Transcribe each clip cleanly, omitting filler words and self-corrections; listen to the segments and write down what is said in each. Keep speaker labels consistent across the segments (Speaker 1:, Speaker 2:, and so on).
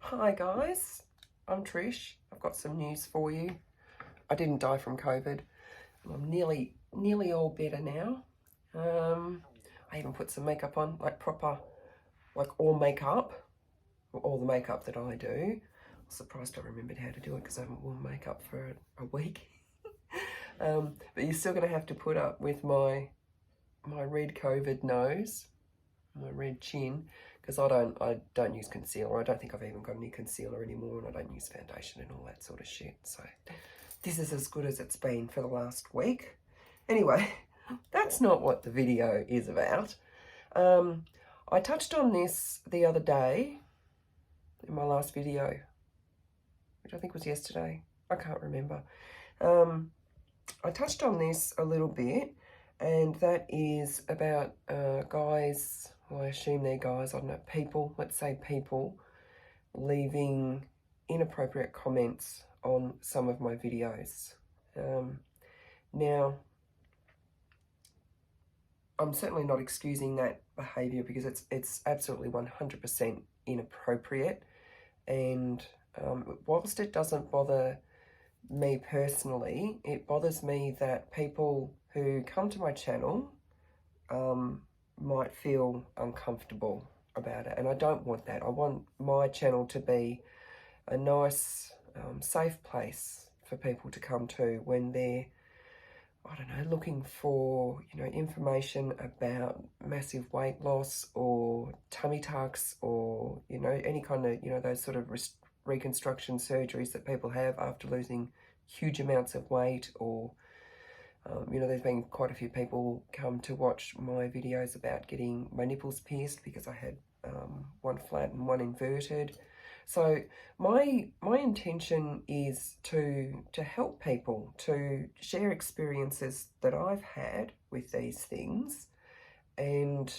Speaker 1: Hi guys, I'm Trish. I've got some news for you. I didn't die from COVID. I'm nearly all better now. I even put some makeup on, like proper, like all makeup, all the makeup that I do. I'm surprised I remembered how to do it because I haven't worn makeup for a week. But you're still going to have to put up with my red COVID nose, my red chin, because I don't use concealer. I don't think I've even got any concealer anymore, and I don't use foundation and all that sort of shit. So this is as good as it's been for the last week. Anyway, that's not what the video is about. I touched on this the other day in my last video, which I think was yesterday. I can't remember. I touched on this a little bit, and that is about guys, well, I assume they're guys, I don't know, people, let's say people, leaving inappropriate comments on some of my videos. Now, I'm certainly not excusing that behaviour because it's absolutely 100% inappropriate, and whilst it doesn't bother me personally, it bothers me that people who come to my channel might feel uncomfortable about it, and I don't want that. I want my channel to be a nice, safe place for people to come to when they're, I don't know, looking for, information about massive weight loss or tummy tucks or, any kind of, those sort of reconstruction surgeries that people have after losing huge amounts of weight, or there's been quite a few people come to watch my videos about getting my nipples pierced because I had one flat and one inverted. So my intention is to help people, to share experiences that I've had with these things, and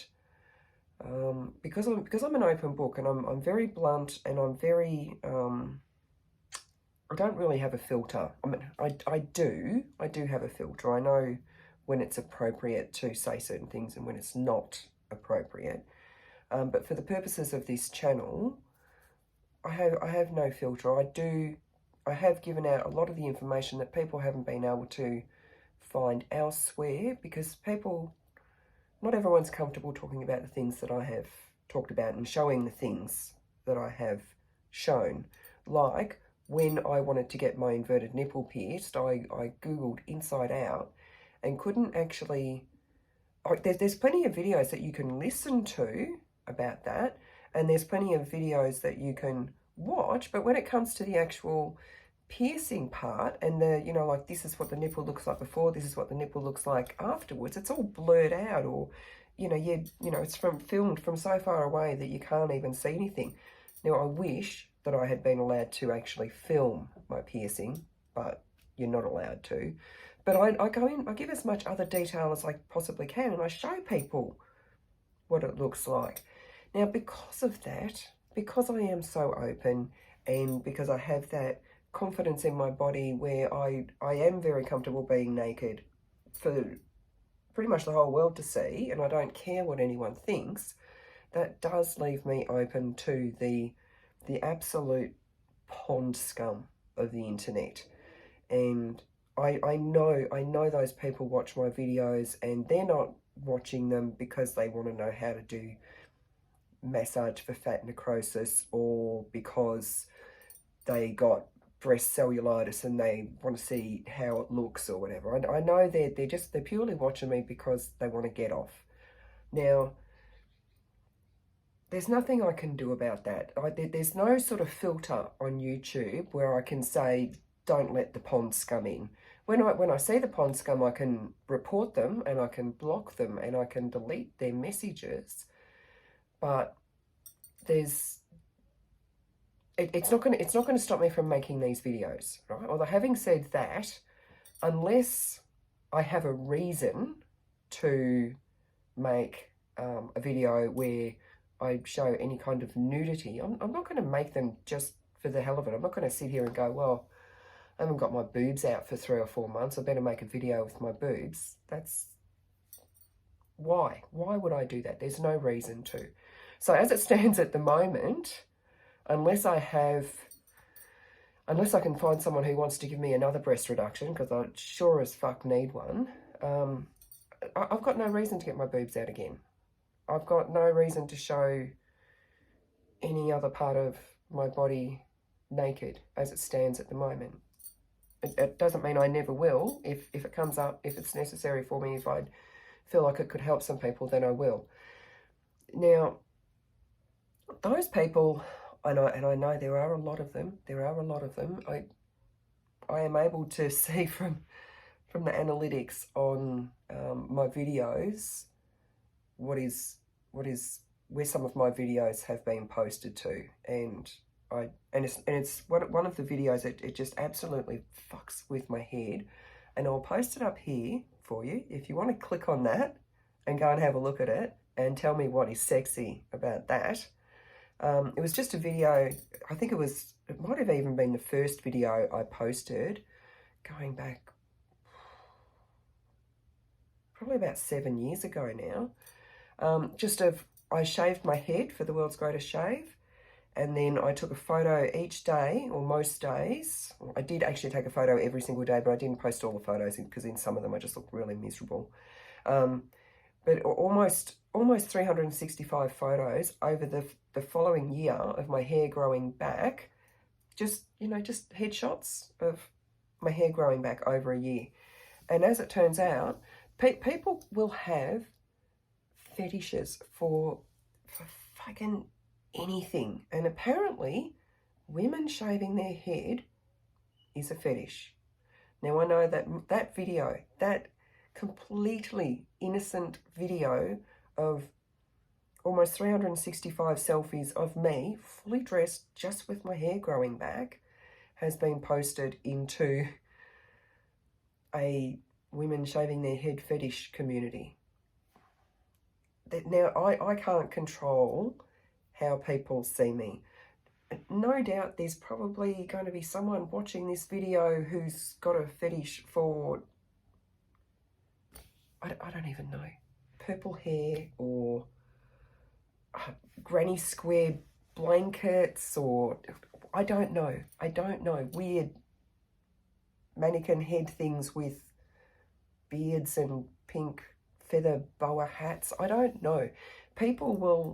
Speaker 1: because I'm an open book, and I'm very blunt, and I'm very I don't really have a filter. I mean, I do have a filter. I know when it's appropriate to say certain things and when it's not appropriate. But for the purposes of this channel, I have no filter. I have given out a lot of the information that people haven't been able to find elsewhere, because not everyone's comfortable talking about the things that I have talked about and showing the things that I have shown. Like, when I wanted to get my inverted nipple pierced, I Googled inside out and couldn't actually... There's plenty of videos that you can listen to about that, and there's plenty of videos that you can watch, but when it comes to the actual piercing part and the, like, this is what the nipple looks like before, this is what the nipple looks like afterwards, it's all blurred out, or, it's filmed from so far away that you can't even see anything. Now, I wish that I had been allowed to actually film my piercing, but you're not allowed to. But I go in, I give as much other detail as I possibly can, and I show people what it looks like. Now, because of that, because I am so open, and because I have that confidence in my body where I am very comfortable being naked for pretty much the whole world to see, and I don't care what anyone thinks, that does leave me open to the absolute pond scum of the internet. And I know those people watch my videos, and they're not watching them because they want to know how to do massage for fat necrosis, or because they got breast cellulitis and they want to see how it looks or whatever. I know they're purely watching me because they want to get off. Now, there's nothing I can do about that. There's no sort of filter on YouTube where I can say, don't let the pond scum in. When I see the pond scum, I can report them, and I can block them, and I can delete their messages. But it's not going to stop me from making these videos, right? Although, having said that, unless I have a reason to make a video where I show any kind of nudity, I'm not going to make them just for the hell of it. I'm not going to sit here and go, well, I haven't got my boobs out for 3 or 4 months, I better make a video with my boobs. Why would I do that? There's no reason to. So as it stands at the moment, unless I can find someone who wants to give me another breast reduction, because I sure as fuck need one, I've got no reason to get my boobs out again. I've got no reason to show any other part of my body naked as it stands at the moment. It doesn't mean I never will. If it comes up, if it's necessary for me, if I feel like it could help some people, then I will. Now, those people, and I know there are a lot of them. I am able to see from the analytics on my videos where some of my videos have been posted to, and it's one of the videos it just absolutely fucks with my head, and I'll post it up here for you if you want to click on that and go and have a look at it and tell me what is sexy about that. It was just a video. I think it might have even been the first video I posted going back probably about 7 years ago now. I shaved my head for the world's greatest shave, and then I took a photo each day, or most days. I did actually take a photo every single day, but I didn't post all the photos because in some of them I just looked really miserable. But almost 365 photos over the following year of my hair growing back, just headshots of my hair growing back over a year. And as it turns out, people will have fetishes for fucking anything. And apparently, women shaving their head is a fetish. Now, I know that video, that completely innocent video of almost 365 selfies of me fully dressed just with my hair growing back has been posted into a women shaving their head fetish community. Now, I can't control how people see me. No doubt there's probably going to be someone watching this video who's got a fetish for, I don't even know, purple hair or granny square blankets, or I don't know, weird mannequin head things with beards and pink feather boa hats. I don't know. People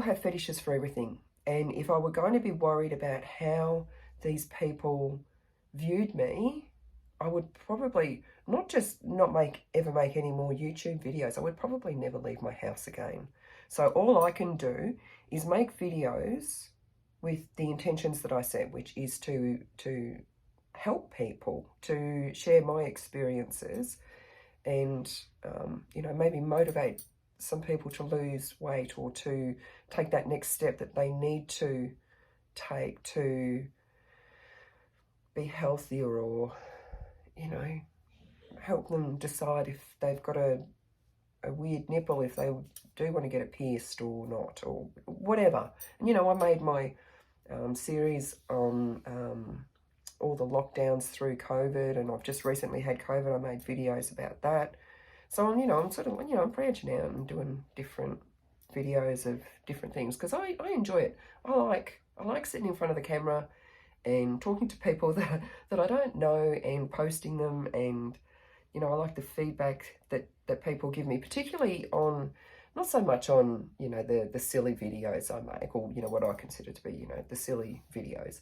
Speaker 1: have fetishes for everything. And if I were going to be worried about how these people viewed me, I would probably not just not ever make any more YouTube videos. I would probably never leave my house again. So all I can do is make videos with the intentions that I said, which is to help people, to share my experiences, and maybe motivate some people to lose weight or to take that next step that they need to take to be healthier, or help them decide if they've got a weird nipple, if they do want to get it pierced or not, or whatever. And I made my series on all the lockdowns through COVID, and I've just recently had COVID. I made videos about that. So I'm sort of, I'm branching out and doing different videos of different things because I enjoy it. I like sitting in front of the camera and talking to people that I don't know and posting them, and I like the feedback that people give me, particularly on, not so much on the silly videos I make, or what I consider to be the silly videos,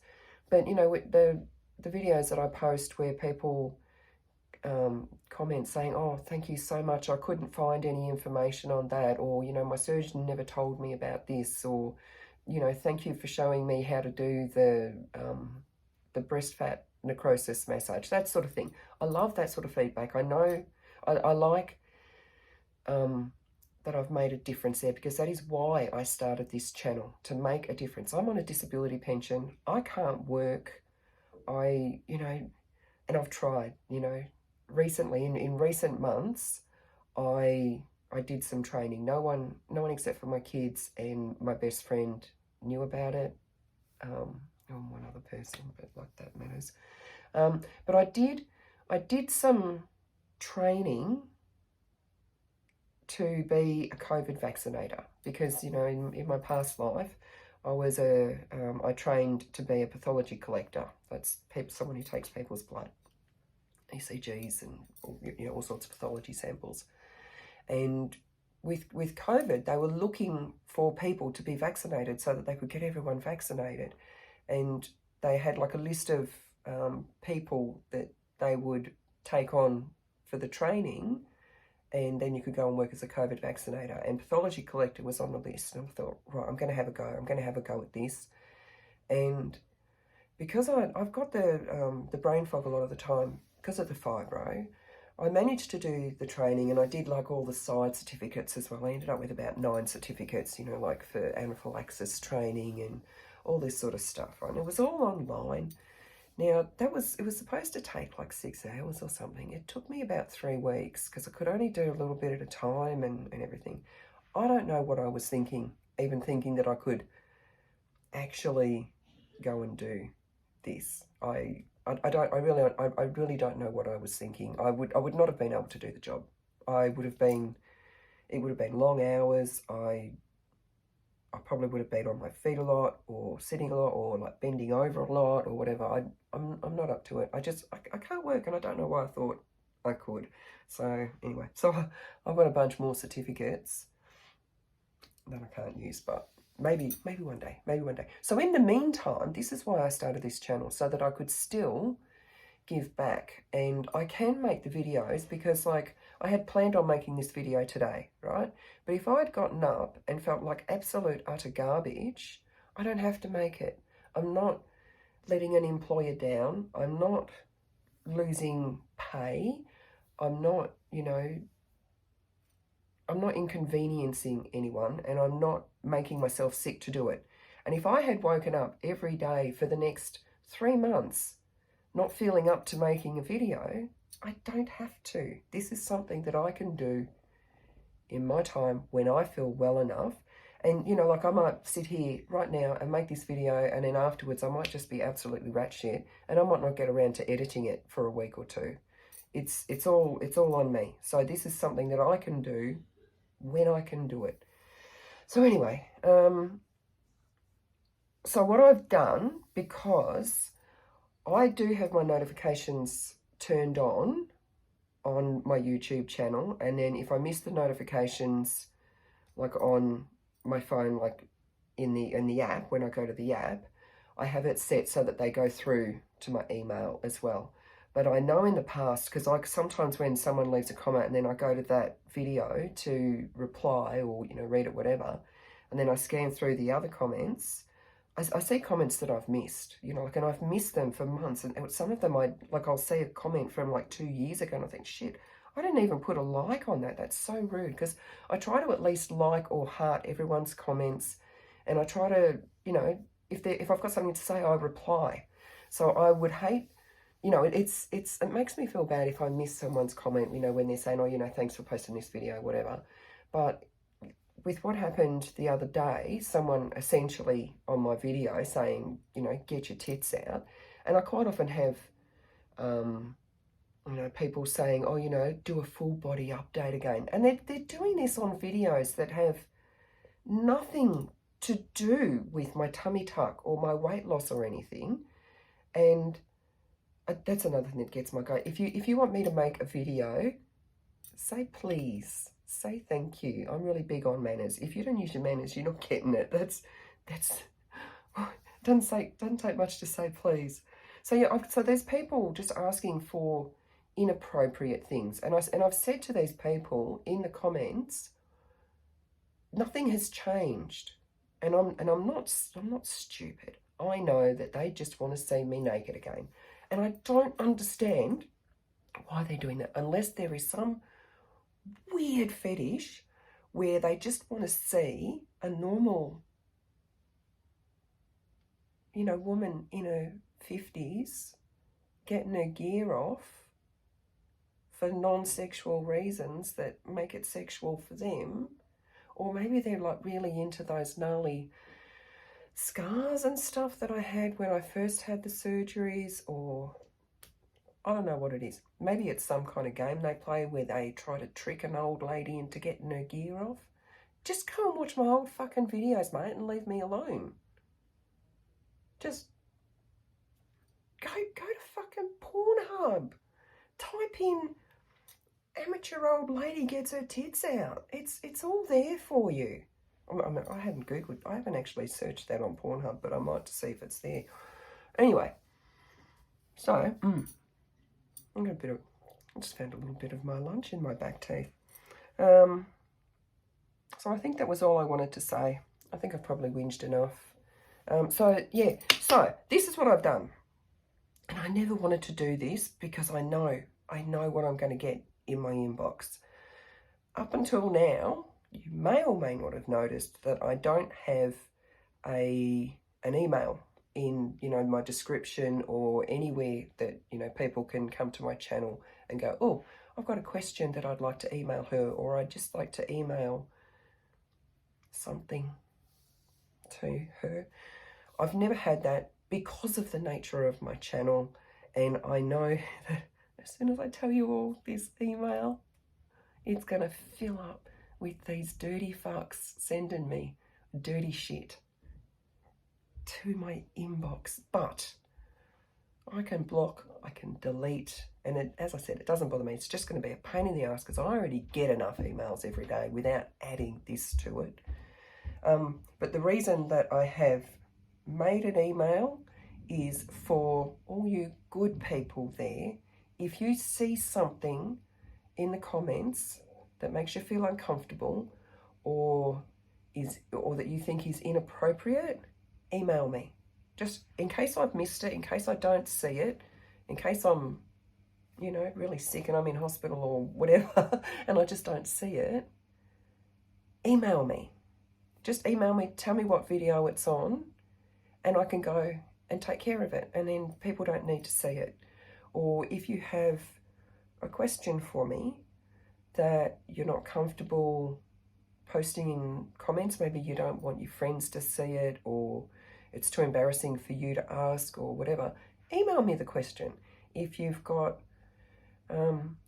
Speaker 1: but the videos that I post where people comment saying, oh, thank you so much, I couldn't find any information on that, or my surgeon never told me about this, or thank you for showing me how to do the breast fat necrosis massage, that sort of thing. I love that sort of feedback. I know I like that I've made a difference there, because that is why I started this channel, to make a difference. I'm on a disability pension. I can't work. And I've tried, recently, in recent months, I did some training. No one except for my kids and my best friend knew about it. And one other person, but like that matters. But I did some training to be a COVID vaccinator, because in my past life I trained to be a pathology collector. That's someone who takes people's blood, ECGs and all sorts of pathology samples. And with COVID, they were looking for people to be vaccinated so that they could get everyone vaccinated. And they had like a list of people that they would take on for the training, and then you could go and work as a COVID vaccinator. And pathology collector was on the list. And I thought, right, I'm going to have a go. I'm going to have a go at this. And because I've got the brain fog a lot of the time because of the fibro, I managed to do the training, and I did like all the side certificates as well. I ended up with about 9 certificates, like for anaphylaxis training and all this sort of stuff, right? And it was all online. Now, it was supposed to take like 6 hours or something. It took me about 3 weeks because I could only do a little bit at a time and everything. I don't know what I was thinking, even thinking that I could actually go and do this. I really don't know what I was thinking. I would not have been able to do the job. It would have been long hours. I probably would have been on my feet a lot, or sitting a lot, or like bending over a lot, or whatever. I'm not up to it. I can't work, and I don't know why I thought I could. So anyway, I've got a bunch more certificates that I can't use, but maybe one day. So in the meantime, this is why I started this channel, so that I could still give back, and I can make the videos, because like I had planned on making this video today, right? But if I'd gotten up and felt like absolute utter garbage, I don't have to make it. I'm not letting an employer down. I'm not losing pay. I'm not, I'm not inconveniencing anyone, and I'm not making myself sick to do it. And if I had woken up every day for the next 3 months not feeling up to making a video, I don't have to. This is something that I can do in my time when I feel well enough. And, like I might sit here right now and make this video, and then afterwards I might just be absolutely rat shit, and I might not get around to editing it for a week or 2. It's all on me. So this is something that I can do when I can do it. So anyway, so what I've done, because I do have my notifications turned on my YouTube channel, and then if I miss the notifications, like on my phone, like in the app, when I go to the app, I have it set so that they go through to my email as well. But I know in the past, because sometimes when someone leaves a comment and then I go to that video to reply or read it, whatever, and then I scan through the other comments, I see comments that I've missed, and I've missed them for months. And some of them, I'll see a comment from like 2 years ago, and I think, shit, I didn't even put a like on that. That's so rude, because I try to at least like or heart everyone's comments, and I try to, if I've got something to say, I reply. So I would hate, it makes me feel bad if I miss someone's comment, when they're saying, oh, thanks for posting this video, whatever. But with what happened the other day, someone essentially on my video saying, get your tits out. And I quite often have, people saying, oh, do a full body update again. And they're doing this on videos that have nothing to do with my tummy tuck or my weight loss or anything. And that's another thing that gets my goat. If you want me to make a video, say please. Say thank you. I'm really big on manners. If you don't use your manners, you're not getting it. That's doesn't take much to say please. So yeah, so there's people just asking for inappropriate things, and I've said to these people in the comments, nothing has changed, and I'm not stupid. I know that they just want to see me naked again, and I don't understand why they're doing that, unless there is some weird fetish where they just want to see a normal, woman in her 50s getting her gear off for non-sexual reasons that make it sexual for them. Or maybe they're like really into those gnarly scars and stuff that I had when I first had the surgeries, or I don't know what it is. Maybe it's some kind of game they play where they try to trick an old lady into getting her gear off. Just go and watch my old fucking videos, mate, and leave me alone. Just go to fucking Pornhub. Type in amateur old lady gets her tits out. It's all there for you. I haven't actually searched that on Pornhub, but I might to see if it's there. Anyway, so I just found a little bit of my lunch in my back teeth. So I think that was all I wanted to say. I think I've probably whinged enough. So this is what I've done. And I never wanted to do this because I know what I'm going to get in my inbox. Up until now, you may or may not have noticed that I don't have an email in, my description or anywhere that, people can come to my channel and go, oh, I've got a question that I'd like to email her, or I'd just like to email something to her. I've never had that because of the nature of my channel, and I know that as soon as I tell you all this email, it's going to fill up with these dirty fucks sending me dirty shit to my inbox. But I can block, I can delete, and as I said, it doesn't bother me. It's just going to be a pain in the ass because I already get enough emails every day without adding this to it. But the reason that I have made an email is for all you good people there. If you see something in the comments that makes you feel uncomfortable or that you think is inappropriate, email me. Just in case I've missed it, in case I don't see it, in case I'm, really sick and I'm in hospital or whatever, and I just don't see it, email me. Just email me, tell me what video it's on, and I can go and take care of it, and then people don't need to see it. Or if you have a question for me that you're not comfortable posting in comments, maybe you don't want your friends to see it, or it's too embarrassing for you to ask, or whatever, email me the question. If you've got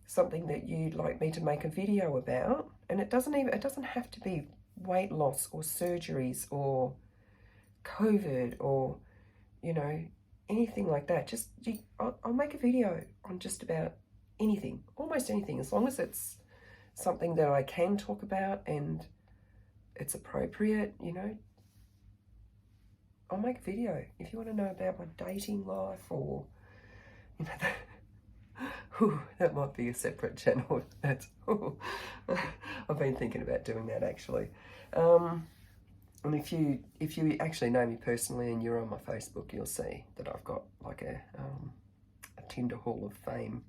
Speaker 1: something that you'd like me to make a video about, and it doesn't have to be weight loss or surgeries or COVID or anything like that. I'll make a video on just about anything, almost anything, as long as it's something that I can talk about and it's appropriate. I'll make a video. If you want to know about my dating life, or that might be a separate channel. I've been thinking about doing that actually. And if you actually know me personally and you're on my Facebook, you'll see that I've got like a Tinder Hall of Fame.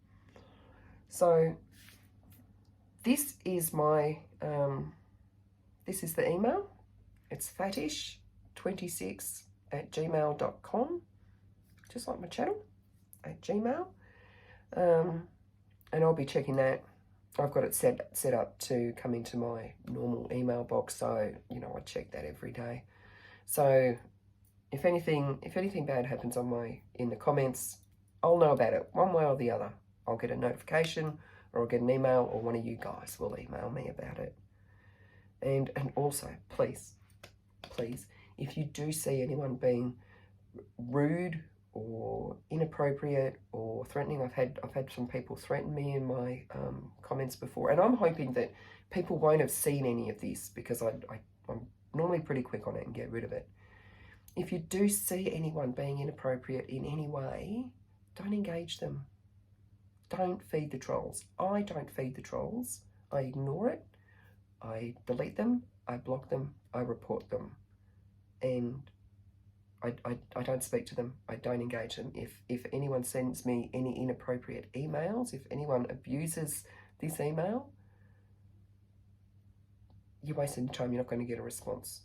Speaker 1: So this is my this is the email. It's fetish26@gmail.com, just like my channel, @gmail. And I'll be checking that. I've got it set up to come into my normal email box, so I check that every day. So if anything bad happens in the comments, I'll know about it one way or the other. I'll get a notification, or I'll get an email, or one of you guys will email me about it. And also, please, if you do see anyone being rude or inappropriate or threatening, I've had some people threaten me in my comments before, and I'm hoping that people won't have seen any of this because I'm normally pretty quick on it and get rid of it. If you do see anyone being inappropriate in any way, don't engage them. Don't feed the trolls. I don't feed the trolls. I ignore it. I delete them. I block them. I report them. And I don't speak to them. I don't engage them. If anyone sends me any inappropriate emails, if anyone abuses this email, you're wasting time. You're not going to get a response.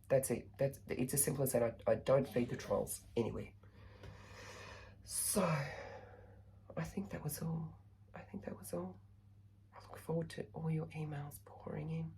Speaker 1: That's it. It's as simple as that. I don't feed the trolls anyway. So I think that was all. I look forward to all your emails pouring in.